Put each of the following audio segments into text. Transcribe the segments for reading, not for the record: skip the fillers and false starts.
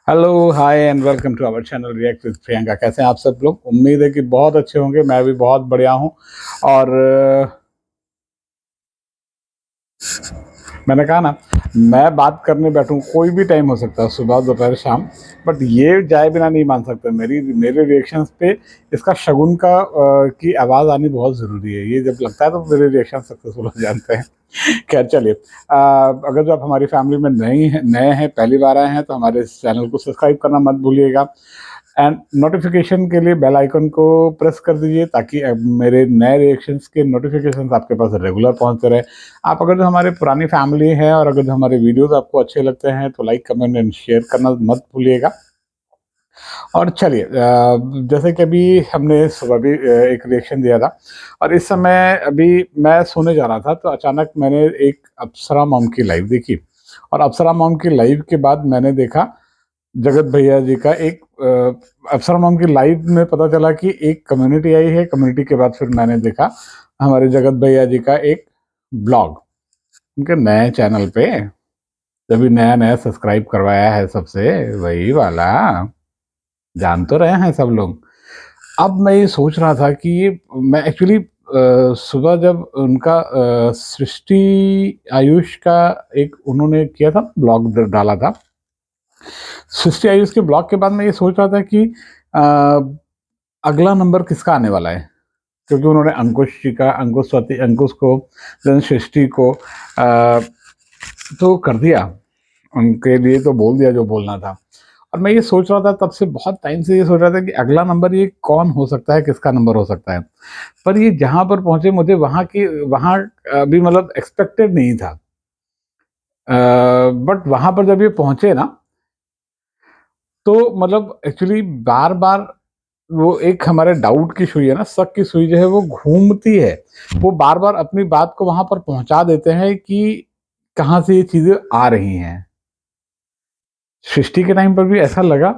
Hello, hi and welcome to our channel react with Priyanka. कैसे हैं आप सब लोग? उम्मीद है कि बहुत अच्छे होंगे। मैं भी बहुत बढ़िया हूँ। और मैंने कहा ना, मैं बात करने बैठूं कोई भी टाइम हो सकता है, सुबह दोपहर शाम। बट ये जाए बिना नहीं मान सकते। मेरे रिएक्शंस पे इसका शगुन की आवाज़ आनी बहुत ज़रूरी है। ये जब लगता है तो मेरे रिएक्शन सक्सेसफुल हो जाते हैं। खैर चलिए, अगर जो आप हमारी फैमिली में नए हैं, पहली बार आए हैं, तो हमारे इस चैनल को सब्सक्राइब करना मत भूलिएगा। एंड नोटिफिकेशन के लिए बेल आइकन को प्रेस कर दीजिए, ताकि मेरे नए रिएक्शंस के नोटिफिकेशंस आपके पास रेगुलर पहुंचते रहे। आप अगर जो हमारे पुरानी फैमिली है और अगर जो हमारे वीडियोस आपको अच्छे लगते हैं तो लाइक, कमेंट एंड शेयर करना मत भूलिएगा। और चलिए, जैसे कि अभी हमने सुबह भी एक रिएक्शन दिया था, और इस समय अभी मैं सोने जा रहा था तो अचानक मैंने एक अप्सरा मॉम की लाइव देखी। और अप्सरा मॉम की लाइव के बाद मैंने देखा जगत भैया जी का एक अप्सरा मॉम की लाइव में पता चला कि एक कम्युनिटी आई है। कम्युनिटी के बाद फिर मैंने देखा हमारे जगत भैया जी का एक ब्लॉग उनके नए चैनल पे। तभी नया नया सब्सक्राइब करवाया है सबसे, वही वाला, जान तो रहे हैं सब लोग। अब मैं ये सोच रहा था कि ये मैं एक्चुअली सुबह जब उनका सृष्टि आयुष का एक उन्होंने किया था, ब्लॉग डाला था। सृष्टि आयुष के ब्लॉग के बाद मैं ये सोच रहा था कि अ, अगला नंबर किसका आने वाला है, क्योंकि उन्होंने अंकुश जी का, अंकुश को, देन सृष्टि को तो कर दिया, उनके लिए तो बोल दिया जो बोलना था। और मैं ये सोच रहा था, तब से बहुत टाइम से ये सोच रहा था कि अगला नंबर ये कौन हो सकता है, किसका नंबर हो सकता है। पर ये जहां पर पहुंचे, मुझे वहां अभी मतलब एक्सपेक्टेड नहीं था। बट वहां पर जब ये पहुंचे ना, तो मतलब एक्चुअली बार बार वो एक हमारे डाउट की सुई है ना, शक की सुई जो है वो घूमती है। वो बार बार अपनी बात को वहां पर पहुंचा देते हैं कि कहाँ से ये चीजें आ रही हैं। सृष्टि के टाइम पर भी ऐसा लगा,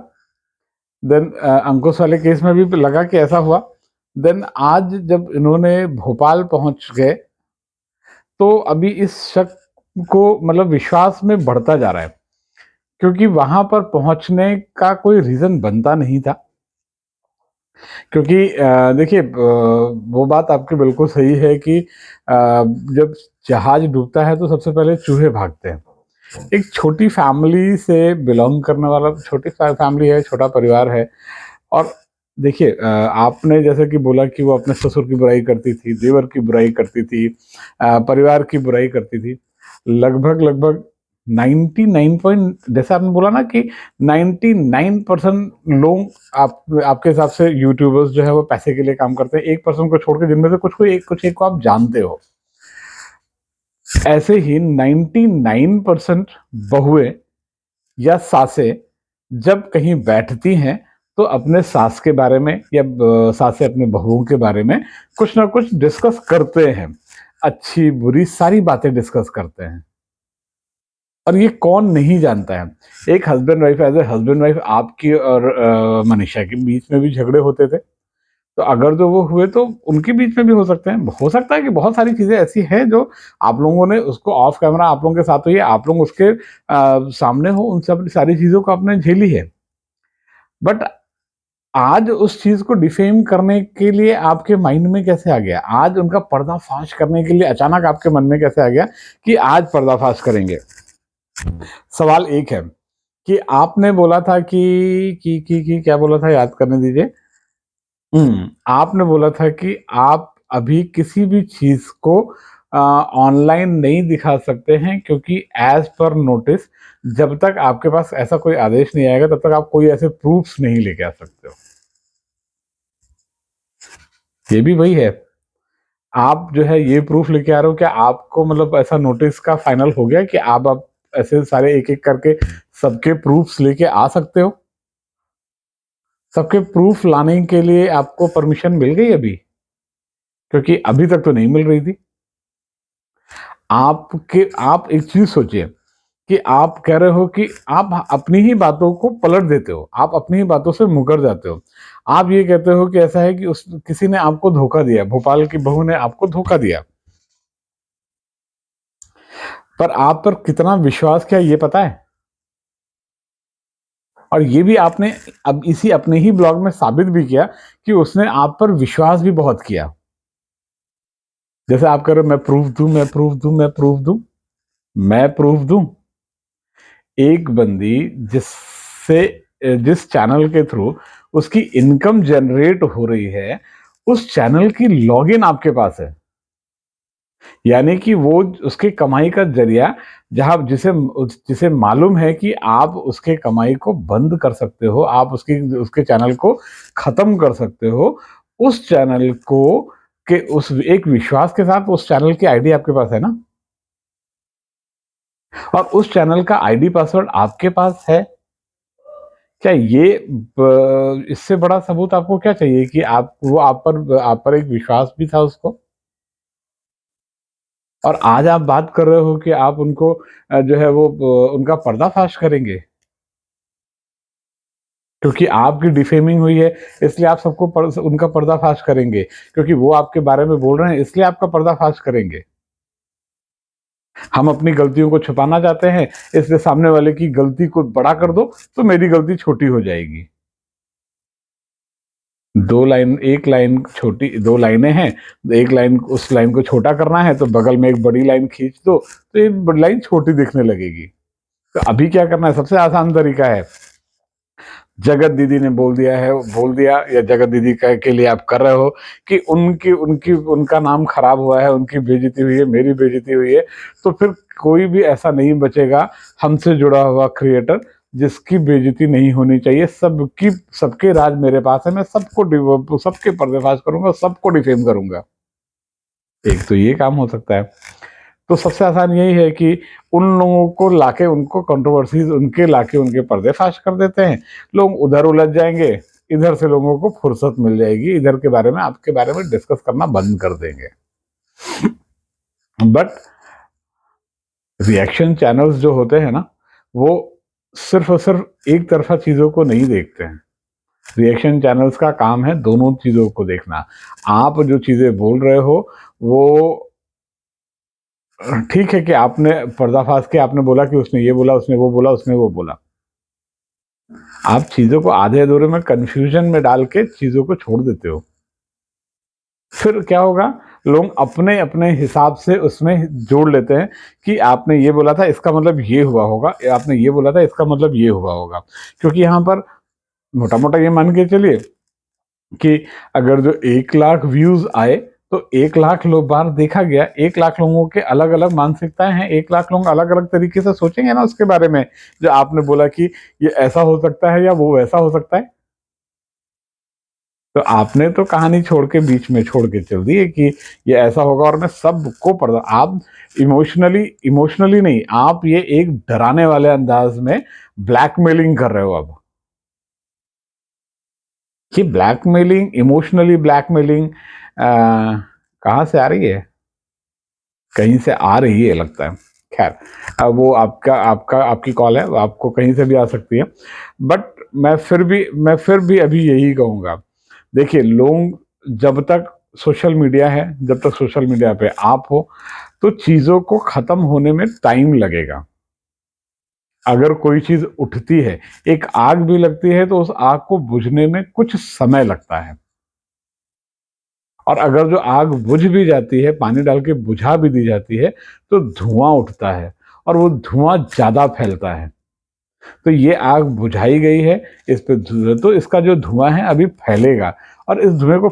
देन अंकुश वाले केस में भी लगा कि ऐसा हुआ। देन आज जब इन्होंने भोपाल पहुंच गए, तो अभी इस शक को मतलब विश्वास में बढ़ता जा रहा है, क्योंकि वहां पर पहुंचने का कोई रीजन बनता नहीं था। क्योंकि देखिए, वो बात आपकी बिल्कुल सही है कि जब जहाज डूबता है तो सबसे पहले चूहे भागते हैं। एक छोटी फैमिली से बिलोंग करने वाला, छोटी फैमिली है, छोटा परिवार है। और देखिए, आपने जैसे कि बोला कि वो अपने ससुर की बुराई करती थी, देवर की बुराई करती थी, परिवार की बुराई करती थी। लगभग लगभग 99 पॉइंट, जैसे आपने बोला ना कि 99% लोग, आपके हिसाब से यूट्यूबर्स जो है वो पैसे के लिए काम करते हैं, 1% को छोड़ के, जिनमें से कुछ एक को आप जानते हो। ऐसे ही 99% बहुएं या सासें जब कहीं बैठती हैं, तो अपने सास के बारे में या सासें अपने बहुओं के बारे में कुछ ना कुछ डिस्कस करते हैं। अच्छी बुरी सारी बातें डिस्कस करते हैं। और ये कौन नहीं जानता है। एक husband wife, as a husband wife, आपकी और मनीषा के बीच में भी झगड़े होते थे। तो अगर जो वो हुए तो उनके बीच में भी हो सकते हैं। हो सकता है कि बहुत सारी चीजें ऐसी हैं जो आप लोगों ने उसको ऑफ कैमरा आप लोगों के साथ हुई है, आप लोग उसके सामने हो, उन सब सारी चीजों को आपने झेली है। बट आज उस चीज को डिफेम करने के लिए आपके माइंड में कैसे आ गया? आज उनका पर्दाफाश करने के लिए अचानक आपके मन में कैसे आ गया कि आज पर्दाफाश करेंगे? सवाल एक है कि आपने बोला था कि क्या बोला था, याद करने दीजिए। आपने बोला था कि आप अभी किसी भी चीज को ऑनलाइन नहीं दिखा सकते हैं, क्योंकि एज पर नोटिस, जब तक आपके पास ऐसा कोई आदेश नहीं आएगा तब तक आप कोई ऐसे प्रूफ्स नहीं लेके आ सकते हो। ये भी वही है। आप जो है ये प्रूफ लेके आ रहे हो, क्या आपको मतलब ऐसा नोटिस का फाइनल हो गया कि आप ऐसे सारे एक एक करके सबके प्रूफ्स लेके आ सकते हो? सबके प्रूफ लाने के लिए आपको परमिशन मिल गई अभी? क्योंकि अभी तक तो नहीं मिल रही थी। आप एक चीज सोचिए कि आप कह रहे हो कि आप अपनी ही बातों को पलट देते हो, आप अपनी ही बातों से मुकर जाते हो। आप ये कहते हो कि ऐसा है कि उस किसी ने आपको धोखा दिया, भोपाल की बहू ने आपको धोखा दिया। पर आप पर कितना विश्वास किया ये पता है? और ये भी आपने अब इसी अपने ही ब्लॉग में साबित भी किया कि उसने आप पर विश्वास भी बहुत किया। जैसे आप कह रहे हो मैं प्रूफ दूँ, मैं प्रूफ दूँ, मैं प्रूफ दूँ, मैं प्रूफ दूँ। एक बंदी जिससे जिस चैनल के थ्रू उसकी इनकम जनरेट हो रही है, उस चैनल की लॉगिन आपके पास है। यानी कि वो उसकी कमाई का ज़रिया जहाँ जिसे जिसे मालूम है कि आप उसके कमाई को बंद कर सकते हो, आप उसके चैनल को ख़त्म कर सकते हो, उस चैनल को के उस एक विश्वास के साथ उस चैनल की आईडी आपके पास है ना? और उस चैनल का आईडी पासवर्ड आपके पास है। क्या ये इससे बड़ा सबूत आपको क्या चाहिए कि आप पर एक विश्वास भी था उसको? और आज आप बात कर रहे हो कि आप उनको जो है वो उनका पर्दाफ़ाश करेंगे, क्योंकि आपकी डिफेमिंग हुई है इसलिए आप सबको उनका पर्दाफ़ाश करेंगे, क्योंकि वो आपके बारे में बोल रहे हैं इसलिए आपका पर्दाफ़ाश करेंगे। हम अपनी गलतियों को छुपाना चाहते हैं, इसलिए सामने वाले की गलती को बड़ा कर दो, तो मेरी गलती छोटी हो जाएगी। 2 लाइन 1 लाइन छोटी 2 लाइनें हैं, 1 लाइन उस लाइन को छोटा करना है तो बगल में एक बड़ी लाइन खींच दो, तो ये बड़ी लाइन छोटी दिखने लगेगी। तो अभी क्या करना है, सबसे आसान तरीका है, जगत दीदी ने बोल दिया या जगत दीदी के लिए आप कर रहे हो कि उनकी उनकी उनका नाम खराब हुआ है, उनकी बेइज्जती हुई है, मेरी बेइज्जती हुई है, तो फिर कोई भी ऐसा नहीं बचेगा हमसे जुड़ा हुआ क्रिएटर जिसकी बेइज्जती नहीं होनी चाहिए। सबके राज मेरे पास है, मैं सबके पर्दाफाश करूंगा, सबको डिफेम करूंगा। एक तो ये काम हो सकता है। तो सबसे आसान यही है कि उन लोगों को लाके उनको कंट्रोवर्सीज उनके लाके उनके पर्दे-फाश कर देते हैं। लोग उधर उलझ जाएँगे, इधर से लोगों को फुर्सत मिल जाएगी, इधर के बारे में आपके बारे में डिस्कस करना बंद कर देंगे। बट रिएक्शन चैनल्स जो होते हैं ना, वो सिर्फ़ और सिर्फ़ एक तरफ़ा चीज़ों को नहीं देखते हैं। रिएक्शन चैनल्स का काम है दोनों चीज़ों को देखना। आप जो चीज़ें बोल रहे हो, वो ठीक है कि आपने पर्दाफ़ाश किया, आपने बोला कि उसने ये बोला, उसने वो बोला, उसने वो बोला। आप चीज़ों को आधे-अधूरे में कन्फ्यूज़न में डाल के चीज़ों को छोड़ देते हो। फिर क्या होगा, लोग अपने-अपने हिसाब से उसमें जोड़ लेते हैं कि आपने ये बोला था इसका मतलब ये हुआ होगा, आपने ये बोला था इसका मतलब ये हुआ होगा। क्योंकि यहाँ पर मोटा-मोटा ये मान के चलिए कि अगर जो 1 लाख व्यूज़ आए, तो 1 लाख बार देखा गया, 1 लाख लोगों के अलग-अलग मानसिकताएँ हैं, 1 लाख लोग अलग-अलग तरीके से सोचेंगे ना उसके बारे में। जो आपने बोला कि ये ऐसा हो सकता है या वो वैसा हो सकता है। तो आपने तो कहानी छोड़ के बीच में छोड़ के चल दी है कि ये ऐसा होगा और मैं सबको पर्दा आप इमोशनली नहीं, आप ये एक डराने वाले अंदाज़ में ब्लैकमेलिंग कर रहे हो अब। ये ब्लैकमेलिंग, इमोशनली ब्लैकमेलिंग कहाँ से आ रही है? कहीं से आ रही है लगता है। ख़ैर अब वो आपकी कॉल है, वो आपको कहीं से भी आ सकती है। बट मैं फिर भी अभी यही कहूँगा। देखिए लोग जब तक सोशल मीडिया है, जब तक सोशल मीडिया पे आप हो, तो चीज़ों को ख़त्म होने में टाइम लगेगा। अगर कोई चीज़ उठती है, एक आग भी लगती है तो उस आग को बुझने में कुछ समय लगता है। और अगर जो आग बुझ भी जाती है, पानी डाल के बुझा भी दी जाती है, तो धुआँ उठता है और वो धुआँ ज़्यादा फैलता है। तो ये आग बुझाई गई है, इस पे तो इसका जो धुआँ है अभी फैलेगा और इस धुएँ को